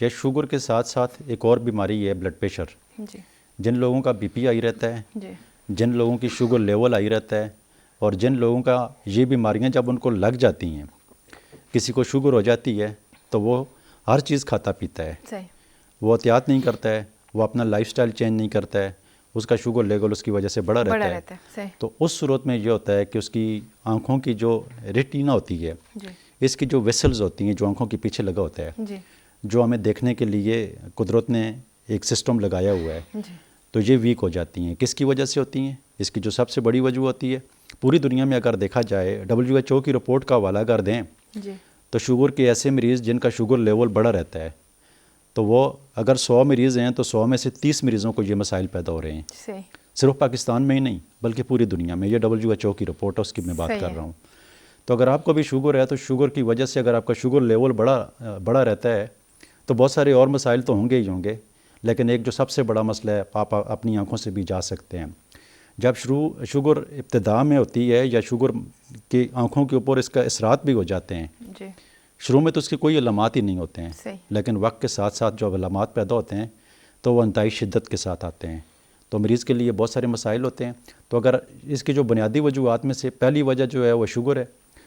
یا شوگر کے ساتھ ساتھ ایک اور بیماری ہے بلڈ پریشر. جی. جن لوگوں کا بی پی آئی رہتا ہے, جی. جن لوگوں کی شوگر لیول آئی رہتا ہے, اور جن لوگوں کا یہ بیماریاں جب ان کو لگ جاتی ہیں, کسی کو شوگر ہو جاتی ہے تو وہ ہر چیز کھاتا پیتا ہے, صحیح. وہ احتیاط نہیں کرتا ہے, وہ اپنا لائف سٹائل چینج نہیں کرتا ہے, اس کا شوگر لیول اس کی وجہ سے بڑا رہتا ہے. صحیح. تو اس صورت میں یہ ہوتا ہے کہ اس کی آنکھوں کی جو ریٹینا ہوتی ہے, جی. اس کی جو ویسلز ہوتی ہیں جو آنکھوں کے پیچھے لگا ہوتا ہے, جی. جو ہمیں دیکھنے کے لیے قدرت نے ایک سسٹم لگایا ہوا ہے, جی. تو یہ ویک ہو جاتی ہیں. کس کی وجہ سے ہوتی ہیں؟ اس کی جو سب سے بڑی وجہ ہوتی ہے, پوری دنیا میں اگر دیکھا جائے WHO کی رپورٹ کا حوالہ کر دیں جی. تو شوگر کے ایسے مریض جن کا شوگر لیول بڑا رہتا ہے, تو وہ اگر 100 مریض ہیں تو 100 میں سے 30 مریضوں کو یہ مسائل پیدا ہو رہے ہیں. صحیح. صرف پاکستان میں ہی نہیں بلکہ پوری دنیا میں. یہ WHO کی رپورٹ ہے, اس کی میں بات کر رہا ہوں. تو اگر آپ کو بھی شوگر ہے تو شوگر کی وجہ سے اگر آپ کا شوگر لیول بڑا رہتا ہے تو بہت سارے اور مسائل تو ہوں گے ہی ہوں گے, لیکن ایک جو سب سے بڑا مسئلہ ہے, آپ اپنی آنکھوں سے بھی جا سکتے ہیں. جب شوگر ابتدا میں ہوتی ہے یا شوگر کی آنکھوں کے اوپر اس کا اثرات بھی ہو جاتے ہیں, جی. شروع میں تو اس کے کوئی علامات ہی نہیں ہوتے ہیں, صحیح. لیکن وقت کے ساتھ ساتھ جو علامات پیدا ہوتے ہیں تو وہ انتہائی شدت کے ساتھ آتے ہیں. تو مریض کے لیے بہت سارے مسائل ہوتے ہیں. تو اگر اس کی جو بنیادی وجوہات میں سے پہلی وجہ جو ہے وہ شوگر ہے,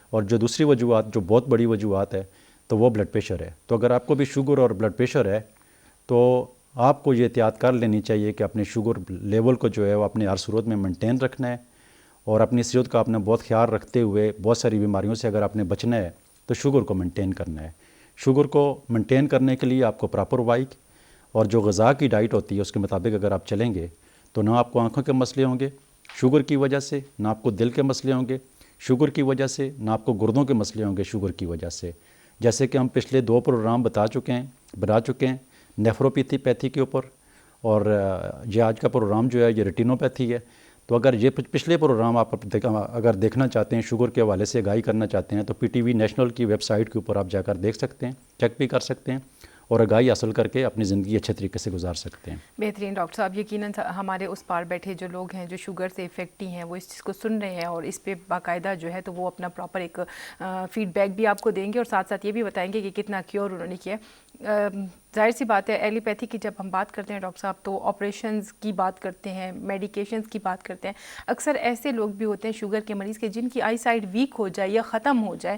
اور جو دوسری وجوہات جو بہت بڑی وجوہات ہے تو وہ بلڈ پریشر ہے. تو اگر آپ کو بھی شوگر اور بلڈ پریشر ہے تو آپ کو یہ احتیاط کر لینی چاہیے کہ اپنے شوگر لیول کو جو ہے وہ اپنے ہر صورت میں مینٹین رکھنا ہے, اور اپنی صحت کا اپنا بہت خیال رکھتے ہوئے بہت ساری بیماریوں سے اگر آپ نے بچنا ہے تو شوگر کو مینٹین کرنا ہے. شوگر کو مینٹین کرنے کے لیے آپ کو پراپر وائک اور جو غذا کی ڈائٹ ہوتی ہے اس کے مطابق اگر آپ چلیں گے تو نہ آپ کو آنکھوں کے مسئلے ہوں گے شوگر کی وجہ سے, نہ آپ کو دل کے مسئلے ہوں گے شوگر کی وجہ سے, نہ آپ کو گردوں کے مسئلے ہوں گے شوگر کی وجہ سے. جیسے کہ ہم پچھلے 2 پروگرام بنا چکے ہیں نیفروپیتھی کے اوپر, اور یہ آج کا پروگرام جو ہے یہ ریٹینوپیتھی ہے. تو اگر یہ پچھلے پروگرام آپ اگر دیکھنا چاہتے ہیں, شوگر کے حوالے سے آگاہی کرنا چاہتے ہیں, تو PTV نیشنل کی ویب سائٹ کے اوپر آپ جا کر دیکھ سکتے ہیں, چیک بھی کر سکتے ہیں, اور آگاہی حاصل کر کے اپنی زندگی اچھے طریقے سے گزار سکتے ہیں. بہترین ڈاکٹر صاحب, یقیناً ہمارے اس پار بیٹھے جو لوگ ہیں جو شوگر سے افیکٹی ہیں وہ اس چیز کو سن رہے ہیں اور اس پہ باقاعدہ جو ہے تو وہ اپنا پراپر ایک فیڈ بیک بھی آپ کو دیں گے, اور ساتھ ساتھ یہ بھی بتائیں گے کہ کتنا کیور انہوں نے کیا. ظاہر سی بات ہے ایلیوپیتھی کی جب ہم بات کرتے ہیں ڈاکٹر صاحب تو آپریشنز کی بات کرتے ہیں, میڈیکیشنز کی بات کرتے ہیں. اکثر ایسے لوگ بھی ہوتے ہیں شوگر کے مریض کے جن کی آئی سائٹ ویک ہو جائے یا ختم ہو جائے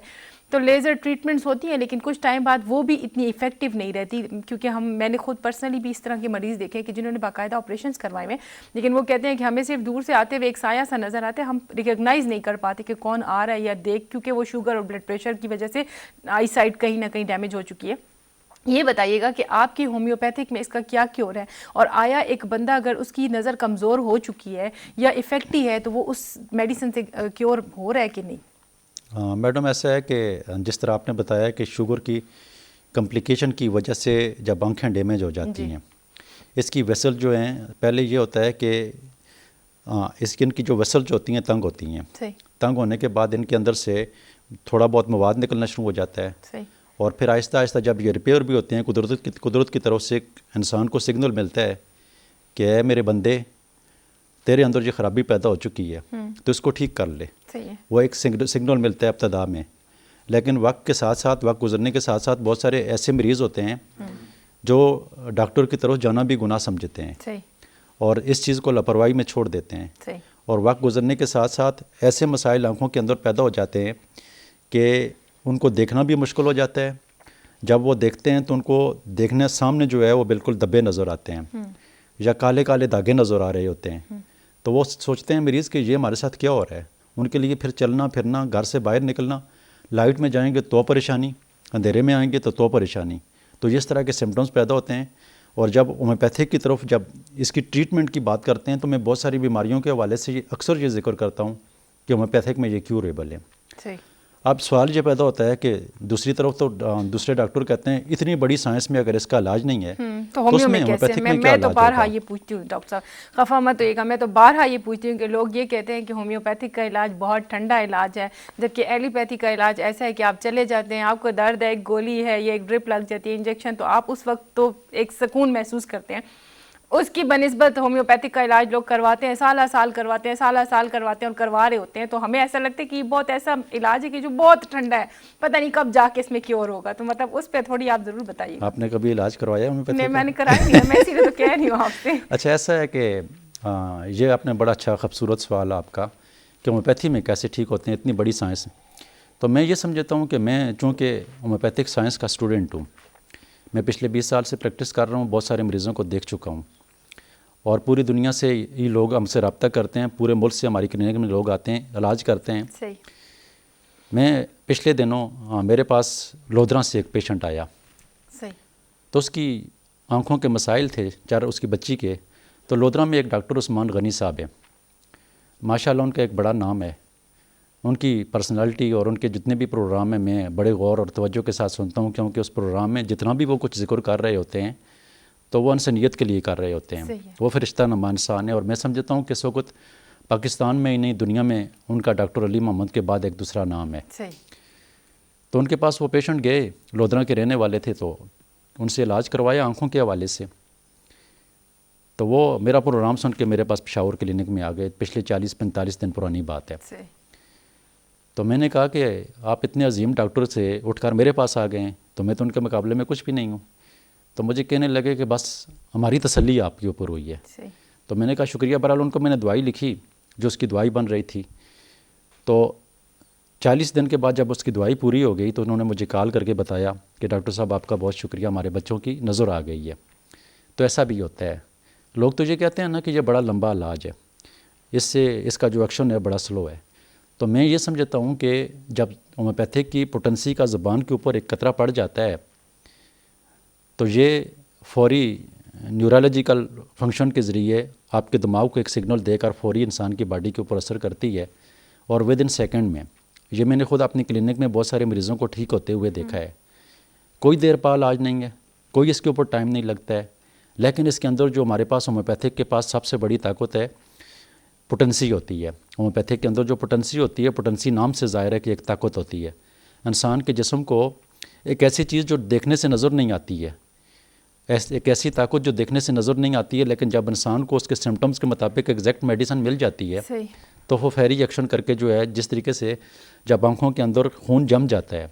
تو لیزر ٹریٹمنٹس ہوتی ہیں, لیکن کچھ ٹائم بعد وہ بھی اتنی افیکٹو نہیں رہتی, کیونکہ میں نے خود پرسنلی بھی اس طرح کے مریض دیکھے کہ جنہوں نے باقاعدہ آپریشنز کروائے ہوئے, لیکن وہ کہتے ہیں کہ ہمیں صرف دور سے آتے ہوئے ایک سایہ سا نظر آتا ہے, ہم ریکگنائز نہیں کر پاتے کہ کون آ رہا ہے یا دیکھ, کیونکہ وہ شوگر اور بلڈ پریشر کی وجہ سے آئی سائٹ کہیں نہ کہیں ڈیمیج ہو چکی ہے. یہ بتائیے گا کہ آپ کی ہومیوپیتھک میں اس کا کیا کیور ہے, اور آیا ایک بندہ اگر اس کی نظر کمزور ہو چکی ہے یا افیکٹی ہے تو وہ اس میڈیسن سے کیور ہو رہا ہے کہ نہیں؟ میڈم ایسا ہے کہ جس طرح آپ نے بتایا کہ شوگر کی کمپلیکیشن کی وجہ سے جب آنکھیں ڈیمیج ہو جاتی ہیں, اس کی ویسل جو ہیں, پہلے یہ ہوتا ہے کہ ان کی جو ویسل جو ہوتی ہیں تنگ ہوتی ہیں, تنگ ہونے کے بعد ان کے اندر سے تھوڑا بہت مواد نکلنا شروع ہو جاتا ہے, اور پھر آہستہ آہستہ جب یہ ریپیئر بھی ہوتے ہیں, قدرت کی طرف سے انسان کو سگنل ملتا ہے کہ اے میرے بندے تیرے اندر یہ خرابی پیدا ہو چکی ہے تو اس کو ٹھیک کر لے. وہ ایک سگنل ملتا ہے ابتدا میں, لیکن وقت کے ساتھ ساتھ, وقت گزرنے کے ساتھ ساتھ بہت سارے ایسے مریض ہوتے ہیں جو ڈاکٹر کی طرف جانا بھی گناہ سمجھتے ہیں اور اس چیز کو لاپرواہی میں چھوڑ دیتے ہیں, اور وقت گزرنے کے ساتھ ساتھ ایسے مسائل آنکھوں کے اندر پیدا ہو جاتے ہیں کہ ان کو دیکھنا بھی مشکل ہو جاتا ہے. جب وہ دیکھتے ہیں تو ان کو دیکھنے سامنے جو ہے وہ بالکل دبے نظر آتے ہیں یا کالے کالے دھاگے نظر آ رہے ہوتے ہیں, تو وہ سوچتے ہیں مریض کہ یہ ہمارے ساتھ کیا ہو رہا ہے. ان کے لیے پھر چلنا پھرنا, گھر سے باہر نکلنا, لائٹ میں جائیں گے تو پریشانی, اندھیرے میں آئیں گے تو پریشانی. تو اس طرح کے سمٹمز پیدا ہوتے ہیں. اور جب ہومیوپیتھک کی طرف جب اس کی ٹریٹمنٹ کی بات کرتے ہیں تو میں بہت ساری بیماریوں کے حوالے سے اکثر یہ ذکر کرتا ہوں کہ ہومیوپیتھک میں یہ کیوریبل ہے. اب سوال یہ پیدا ہوتا ہے کہ دوسری طرف تو دوسرے ڈاکٹر کہتے ہیں اتنی بڑی سائنس میں اگر اس کا علاج نہیں ہے تو اس میں ہومیوپیتھک میں کیا علاج ہوگا؟ میں تو بارہا یہ پوچھتی ہوں ڈاکٹر صاحب, خفا مت ہوئیے گا, میں تو بارہا یہ پوچھتی ہوں کہ لوگ یہ کہتے ہیں کہ ہومیوپیتھک کا علاج بہت ٹھنڈا علاج ہے, جبکہ ایلوپیتھی کا علاج ایسا ہے کہ آپ چلے جاتے ہیں, آپ کو درد ہے, ایک گولی ہے یا ایک ڈرپ لگ جاتی ہے انجیکشن, تو آپ اس وقت تو ایک سکون محسوس کرتے ہیں. اس کی بنسبت ہومیوپیتھک کا علاج لوگ کرواتے ہیں، سالہ سال کرواتے ہیں اور کروا رہے ہوتے ہیں، تو ہمیں ایسا لگتا ہے کہ یہ بہت ایسا علاج ہے کہ جو بہت ٹھنڈا ہے، پتہ نہیں کب جا کے اس میں کیور ہوگا. تو مطلب اس پہ تھوڑی آپ ضرور بتائیے. آپ نے کبھی علاج کروایا ہومیوپیتھی کا؟ نہیں، میں نے کرایا نہیں ہے، میں اسی لیے تو کہہ رہی ہوں آپ سے. اچھا، ایسا ہے کہ یہ آپ نے بڑا اچھا خوبصورت سوال آپ کا کہ ہومیوپیتھی میں کیسے ٹھیک ہوتے ہیں، اتنی بڑی سائنس. تو میں یہ سمجھتا ہوں کہ میں چونکہ ہومیوپیتھک سائنس کا اسٹوڈنٹ ہوں، میں پچھلے 20 سال سے پریکٹس کر رہا ہوں، بہت سارے مریضوں کو دیکھ چکا ہوں، اور پوری دنیا سے یہ لوگ ہم سے رابطہ کرتے ہیں، پورے ملک سے ہماری کلینک میں لوگ آتے ہیں، علاج کرتے ہیں. صحیح. میں پچھلے دنوں میرے پاس لودھراں سے ایک پیشنٹ آیا. صحیح. تو اس کی آنکھوں کے مسائل تھے، چار اس کی بچی کے. تو لودھراں میں ایک ڈاکٹر عثمان غنی صاحب ہیں، ماشاءاللہ ان کا ایک بڑا نام ہے. ان کی پرسنالٹی اور ان کے جتنے بھی پروگرام ہیں میں بڑے غور اور توجہ کے ساتھ سنتا ہوں، کیونکہ اس پروگرام میں جتنا بھی وہ کچھ ذکر کر رہے ہوتے ہیں تو وہ انسانیت کے لیے کر رہے ہوتے ہیں. وہ فرشتہ نما انسان ہے، اور میں سمجھتا ہوں کہ اس وقت پاکستان میں ہی نہیں دنیا میں ان کا ڈاکٹر علی محمد کے بعد ایک دوسرا نام ہے. تو ان کے پاس وہ پیشنٹ گئے، لودھراں کے رہنے والے تھے، تو ان سے علاج کروایا آنکھوں کے حوالے سے. تو وہ میرا پروگرام سن کے میرے پاس پشاور کلینک میں آ گئے. پچھلے 40-45 دن پرانی بات ہے. تو میں نے کہا کہ آپ اتنے عظیم ڈاکٹر سے اٹھ کر میرے پاس آ گئے ہیں، تو میں تو ان کے مقابلے میں کچھ بھی نہیں ہوں. تو مجھے کہنے لگے کہ بس ہماری تسلی آپ کے اوپر ہوئی ہے. تو میں نے کہا شکریہ. بہرحال ان کو میں نے دوائی لکھی جو اس کی دوائی بن رہی تھی. تو 40 دن کے بعد جب اس کی دوائی پوری ہو گئی تو انہوں نے مجھے کال کر کے بتایا کہ ڈاکٹر صاحب آپ کا بہت شکریہ، ہمارے بچوں کی نظر آ گئی ہے. تو ایسا بھی ہوتا ہے. لوگ تو یہ کہتے ہیں نا کہ یہ بڑا لمبا علاج ہے، اس کا جو ایکشن ہے بڑا سلو ہے. تو میں یہ سمجھتا ہوں کہ جب ہومیوپیتھک کی پوٹنسی کا زبان کے اوپر ایک قطرہ پڑ جاتا ہے تو یہ فوری نیورولوجیکل فنکشن کے ذریعے آپ کے دماغ کو ایک سگنل دے کر فوری انسان کی باڈی کے اوپر اثر کرتی ہے، اور ود ان سیکنڈ میں. یہ میں نے خود اپنی کلینک میں بہت سارے مریضوں کو ٹھیک ہوتے ہوئے دیکھا ہے. کوئی دیر پا علاج نہیں ہے، کوئی اس کے اوپر ٹائم نہیں لگتا ہے، لیکن اس کے اندر جو ہمارے پاس ہومیوپیتھک کے پاس سب سے بڑی طاقت ہے پوٹنسی ہوتی ہے. ہومیوپیتھک کے اندر جو پوٹنسی ہوتی ہے، پوٹنسی نام سے ظاہر ہے کہ ایک طاقت ہوتی ہے. انسان کے جسم کو ایک ایسی چیز جو دیکھنے سے نظر نہیں آتی ہے، ایک ایسی طاقت جو دیکھنے سے نظر نہیں آتی ہے، لیکن جب انسان کو اس کے سمٹمز کے مطابق ایگزیکٹ میڈیسن مل جاتی ہے تو وہ فوری ایکشن کر کے جو ہے، جس طریقے سے جب آنکھوں کے اندر خون جم جاتا ہے،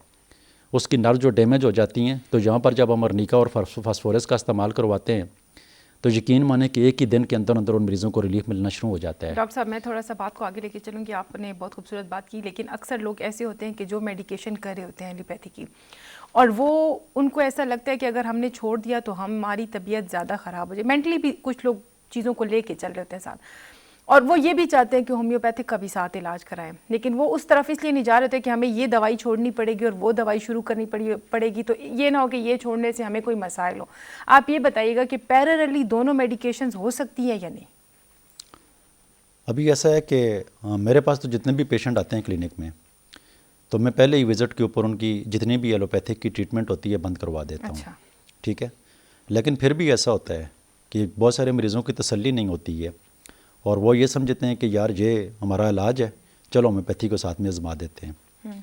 اس کی نرو جو ڈیمیج ہو جاتی ہیں، تو یہاں پر جب ہم ارنیکا اور فاسفورس کا استعمال کرواتے ہیں تو یقین مانیں کہ ایک ہی دن کے اندر ان مریضوں کو ریلیف ملنا شروع ہو جاتا ہے. ڈاکٹر صاحب میں تھوڑا سا بات کو آگے لے کے چلوں گی. آپ نے بہت خوبصورت بات کی، لیکن اکثر لوگ ایسے ہوتے ہیں کہ جو میڈیکیشن کر رہے ہوتے ہیں ایلوپیتھی کی، اور وہ ان کو ایسا لگتا ہے کہ اگر ہم نے چھوڑ دیا تو ہماری طبیعت زیادہ خراب ہو جائے. مینٹلی بھی کچھ لوگ چیزوں کو لے کے چل رہے ہوتے ہیں ساتھ، اور وہ یہ بھی چاہتے ہیں کہ ہومیوپیتھک کا بھی ساتھ علاج کرائیں، لیکن وہ اس طرف اس لیے نہیں جا رہے ہوتے کہ ہمیں یہ دوائی چھوڑنی پڑے گی اور وہ دوائی شروع کرنی پڑے گی، تو یہ نہ ہو کہ یہ چھوڑنے سے ہمیں کوئی مسائل ہو. آپ یہ بتائیے گا کہ پیرللی دونوں میڈیکیشنز ہو سکتی ہیں یا نہیں؟ ابھی ایسا ہے کہ میرے پاس تو جتنے بھی پیشنٹ آتے ہیں کلینک میں تو میں پہلے ہی وزٹ کے اوپر ان کی جتنی بھی ایلوپیتھک کی ٹریٹمنٹ ہوتی ہے بند کروا دیتا ہوں. ٹھیک ہے. لیکن پھر بھی ایسا ہوتا ہے کہ بہت سارے مریضوں کی تسلی نہیں ہوتی ہے، اور وہ یہ سمجھتے ہیں کہ یار یہ ہمارا علاج ہے، چلو ہومیوپیتھی کو ساتھ میں آزما دیتے ہیں.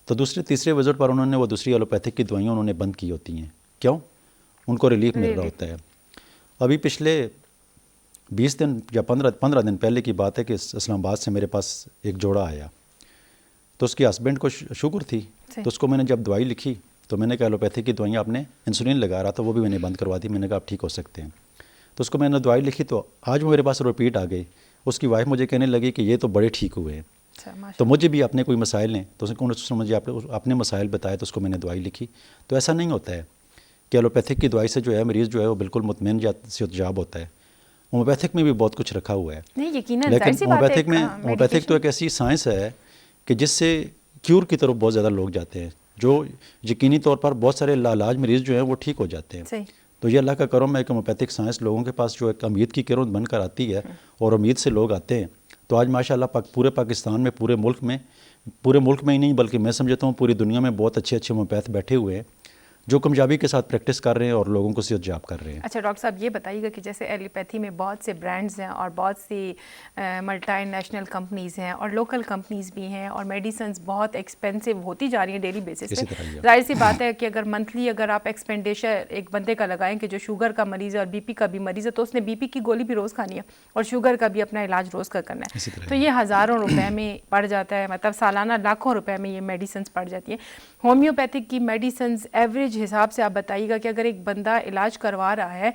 تو دوسرے تیسرے وزٹ پر انہوں نے وہ دوسری ایلوپیتھک کی دوائیاں انہوں نے بند کی ہوتی ہیں. کیوں؟ ان کو ریلیف مل رہا ہوتا ہے. ابھی پچھلے 20 دن یا 15 دن پہلے کی بات ہے کہ اسلام آباد سے میرے پاس ایک جوڑا آیا. تو اس کے ہسبینڈ کو شوگر تھی، تو اس کو میں نے جب دوائی لکھی تو میں نے کہا ایلوپیتھی کی دوائیاں آپ نے انسولین لگا رہا تھا، وہ بھی میں نے بند کروا دی. میں نے کہا آپ ٹھیک ہو سکتے ہیں. تو اس کو میں نے دوائی لکھی تو آج وہ میرے پاس ریپیٹ آ گئی. اس کی وائف مجھے کہنے لگی کہ یہ تو بڑے ٹھیک ہوئے ہیں. تو مجھے بھی اپنے کوئی مسائل ہیں تو اس نے مجھے اپنے مسائل بتائے، تو اس کو میں نے دوائی لکھی. تو ایسا نہیں ہوتا ہے کہ ایلوپیتھک کی دوائی سے جو ہے مریض جو ہے وہ بالکل مطمئن صحتیاب ہوتا ہے. ہومیوپیتھک میں بھی بہت کچھ رکھا ہوا ہے، لیکن ہومیوپیتھک تو ایک ایسی سائنس ہے کہ جس سے کیور کی طرف بہت زیادہ لوگ جاتے ہیں، جو یقینی طور پر بہت سارے لاعلاج مریض جو ہیں وہ ٹھیک ہو جاتے ہیں. تو یہ اللہ کا کرم ہے کہ ہومیوپیتھک سائنس لوگوں کے پاس جو ایک امید کی کرن بن کر آتی ہے اور امید سے لوگ آتے ہیں. تو آج ماشاءاللہ پورے پاکستان میں، پورے ملک میں ہی نہیں بلکہ میں سمجھتا ہوں پوری دنیا میں بہت اچھے ہومیوپیتھ بیٹھے ہوئے ہیں جو کامیابی کے ساتھ پریکٹس کر رہے ہیں اور لوگوں کو صحت یاب کر رہے ہیں. اچھا ڈاکٹر صاحب یہ بتائیے گا کہ جیسے ایلوپیتھی میں بہت سے برانڈز ہیں اور بہت سی ملٹی نیشنل کمپنیز ہیں اور لوکل کمپنیز بھی ہیں اور میڈیسنز بہت ایکسپینسو ہوتی جا رہی ہیں ڈیلی بیسس پہ. ظاہر سی بات ہے کہ اگر منتھلی اگر آپ ایکسپینڈیچر ایک بندے کا لگائیں کہ جو شوگر کا مریض ہے اور بی پی کا بھی مریض ہے تو اس نے بی پی کی گولی بھی روز کھانی ہے اور شوگر کا بھی اپنا علاج روز کا کرنا ہے, تو یہ ہزاروں روپے میں پڑ جاتا ہے, مطلب سالانہ لاکھوں روپے میں یہ میڈیسنز پڑ جاتی ہیں. ہومیوپیتھک کی میڈیسنز ایوریج حساب سے آپ بتائیے گا کہ اگر ایک بندہ علاج کروا رہا ہے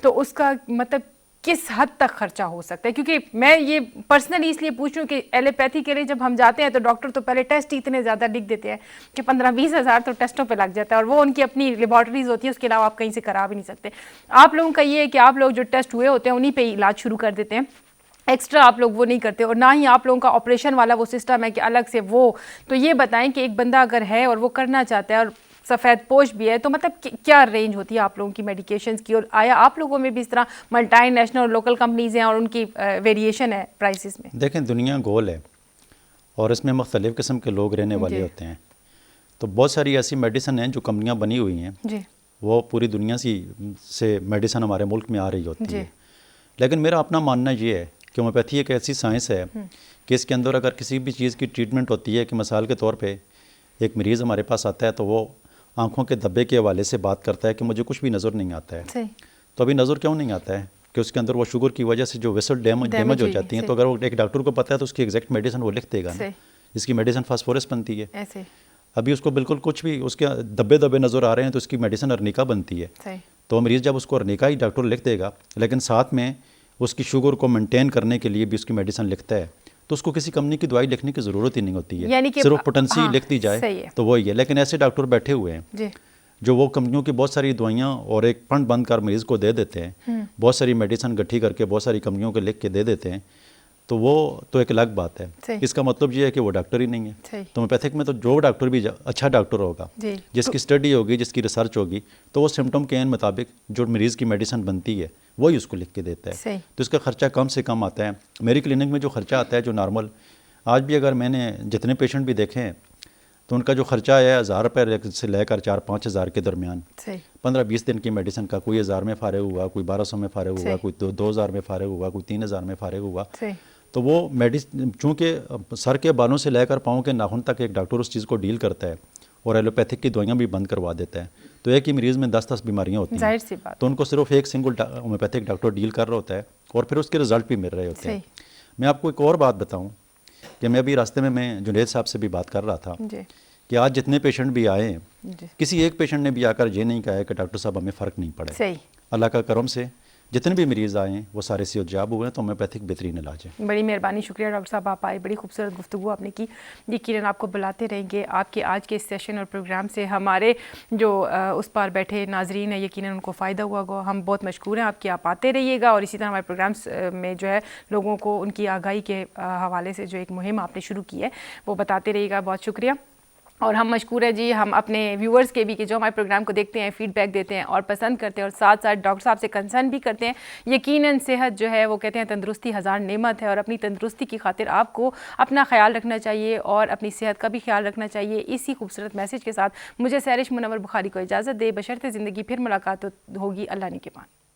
تو اس کا مطلب کس حد تک خرچہ ہو سکتا ہے؟ کیونکہ میں یہ پرسنلی اس لیے پوچھ رہی ہوں کہ ایلوپیتھی کے لیے جب ہم جاتے ہیں تو ڈاکٹر تو پہلے ٹیسٹ اتنے زیادہ لکھ دیتے ہیں کہ 15-20 ہزار تو ٹیسٹوں پہ لگ جاتا ہے, اور وہ ان کی اپنی لیبارٹریز ہوتی ہیں, اس کے علاوہ آپ کہیں سے کرا بھی نہیں سکتے. آپ لوگوں کا یہ ہے کہ آپ لوگ جو ٹیسٹ ہوئے ہوتے ہیں انہیں پہ علاج شروع کر دیتے ہیں, ایکسٹرا آپ لوگ وہ نہیں کرتے, اور نہ ہی آپ لوگوں کا آپریشن والا وہ سسٹم ہے کہ الگ سے وہ. تو یہ بتائیں کہ ایک بندہ اگر ہے اور وہ کرنا چاہتا ہے اور سفید پوش بھی ہے تو مطلب کیا رینج ہوتی ہے آپ لوگوں کی میڈیکیشنز کی, اور آیا آپ لوگوں میں بھی اس طرح ملٹی نیشنل اور لوکل کمپنیز ہیں اور ان کی ویریشن ہے پرائسز میں؟ دیکھیں دنیا گول ہے اور اس میں مختلف قسم کے لوگ رہنے والے ہوتے ہیں, تو بہت ساری ایسی میڈیسن ہیں جو کمپنیاں بنی ہوئی ہیں جی, وہ پوری دنیا سے میڈیسن ہمارے ملک میں آ رہی ہوتی ہے. لیکن میرا اپنا ماننا یہ ہے کہ ہومیوپیتھی ایک ایسی سائنس ہے کہ اس کے اندر اگر کسی بھی چیز کی ٹریٹمنٹ ہوتی ہے کہ مثال کے طور پہ ایک مریض ہمارے پاس آتا ہے تو وہ آنکھوں کے دھبے کے حوالے سے بات کرتا ہے کہ مجھے کچھ بھی نظر نہیں آتا ہے. تو ابھی نظر کیوں نہیں آتا ہے؟ کہ اس کے اندر وہ شوگر کی وجہ سے جو ویسل ڈیمیج ہو جاتی ہیں, تو اگر وہ ایک ڈاکٹر کو پتہ ہے تو اس کی ایگزیکٹ میڈیسن وہ لکھ دے گا نا. اس کی میڈیسن فاسفورس بنتی ہے, ابھی اس کو بالکل کچھ بھی اس کے دبے نظر آ رہے ہیں تو اس کی میڈیسن ارنیکا بنتی ہے. تو مریض جب اس کو ارنیکا ہی ڈاکٹر لکھ دے گا, لیکن ساتھ میں اس کی شوگر کو مینٹین کرنے کے لیے بھی اس کی میڈیسن لکھتا ہے, تو اس کو کسی کمپنی کی دوائی لکھنے کی ضرورت ہی نہیں ہوتی ہے, صرف پوٹنسی لکھ دی جائے تو وہی ہے. لیکن ایسے ڈاکٹر بیٹھے ہوئے ہیں جو وہ کمپنیوں کی بہت ساری دوائیاں اور ایک فنڈ بند کر مریض کو دے دیتے ہیں, بہت ساری میڈیسن گٹھی کر کے بہت ساری کمپنیوں کے لکھ کے دے دیتے ہیں, تو وہ تو ایک الگ بات ہے. اس کا مطلب یہ ہے کہ وہ ڈاکٹر ہی نہیں ہے. تو ہومیوپیتھک میں تو جو ڈاکٹر بھی اچھا ڈاکٹر ہوگا, جس کی اسٹڈی ہوگی, جس کی ریسرچ ہوگی, تو وہ سمٹم کے عین مطابق جو مریض کی میڈیسن بنتی ہے وہی اس کو لکھ کے دیتا ہے. تو اس کا خرچہ کم سے کم آتا ہے. میری کلینک میں جو خرچہ آتا ہے جو نارمل, آج بھی اگر میں نے جتنے پیشنٹ بھی دیکھے ہیں تو ان کا جو خرچہ ہے 1000 روپے سے لے کر 4-5 ہزار کے درمیان, 15-20 دن کی میڈیسن کا. کوئی 1000 میں فارغ ہوا, کوئی 1200 میں فارغ ہوا, کوئی 2000 میں فارغ ہوا, کوئی 3000 میں فارغ ہوا. تو وہ چونکہ سر کے بالوں سے لے کر پاؤں کے ناخن تک ایک ڈاکٹر اس چیز کو ڈیل کرتا ہے اور ایلوپیتھک کی دوائیاں بھی بند کروا دیتا ہے, تو ایک ہی مریض میں 10 بیماریاں ہوتی ہیں, تو ان کو صرف ایک سنگل ہومیوپیتھک ڈاکٹر ڈیل کر رہا ہوتا ہے اور پھر اس کے رزلٹ بھی مل رہے ہوتے ہیں. میں آپ کو ایک اور بات بتاؤں کہ میں ابھی راستے میں جنید صاحب سے بھی بات کر رہا تھا کہ آج جتنے پیشنٹ بھی آئے ہیں, کسی ایک پیشنٹ نے بھی آ کر یہ نہیں کہا ہے کہ ڈاکٹر صاحب ہمیں فرق نہیں پڑا. اللہ کا کرم سے جتنے بھی مریض آئے ہیں وہ سارے صحت یاب ہوئے ہیں, تو ہومیوپیتھک بہترین علاج ہے. بڑی مہربانی, شکریہ ڈاکٹر صاحب, آپ آئے, بڑی خوبصورت گفتگو آپ نے کی. یقیناً آپ کو بلاتے رہیں گے. آپ کے آج کے اس سیشن اور پروگرام سے ہمارے جو اس پار بیٹھے ناظرین ہیں یقیناً ان کو فائدہ ہوا گا. ہم بہت مشکور ہیں آپ کے, آپ آتے رہیے گا, اور اسی طرح ہمارے پروگرامس میں جو ہے لوگوں کو ان کی آگاہی کے حوالے سے جو ایک مہم آپ نے شروع کی ہے وہ بتاتے رہیے گا. بہت شکریہ. اور ہم مشکور ہیں جی ہم اپنے ویورز کے بھی کہ جو ہمارے پروگرام کو دیکھتے ہیں, فیڈ بیک دیتے ہیں اور پسند کرتے ہیں, اور ساتھ ساتھ ڈاکٹر صاحب سے کنسرن بھی کرتے ہیں. یقیناً صحت جو ہے وہ کہتے ہیں تندرستی ہزار نعمت ہے, اور اپنی تندرستی کی خاطر آپ کو اپنا خیال رکھنا چاہیے اور اپنی صحت کا بھی خیال رکھنا چاہیے. اسی خوبصورت میسج کے ساتھ مجھے سیرش منور بخاری کو اجازت دے, بشرط زندگی پھر ملاقات ہوگی. اللہ نگہبان.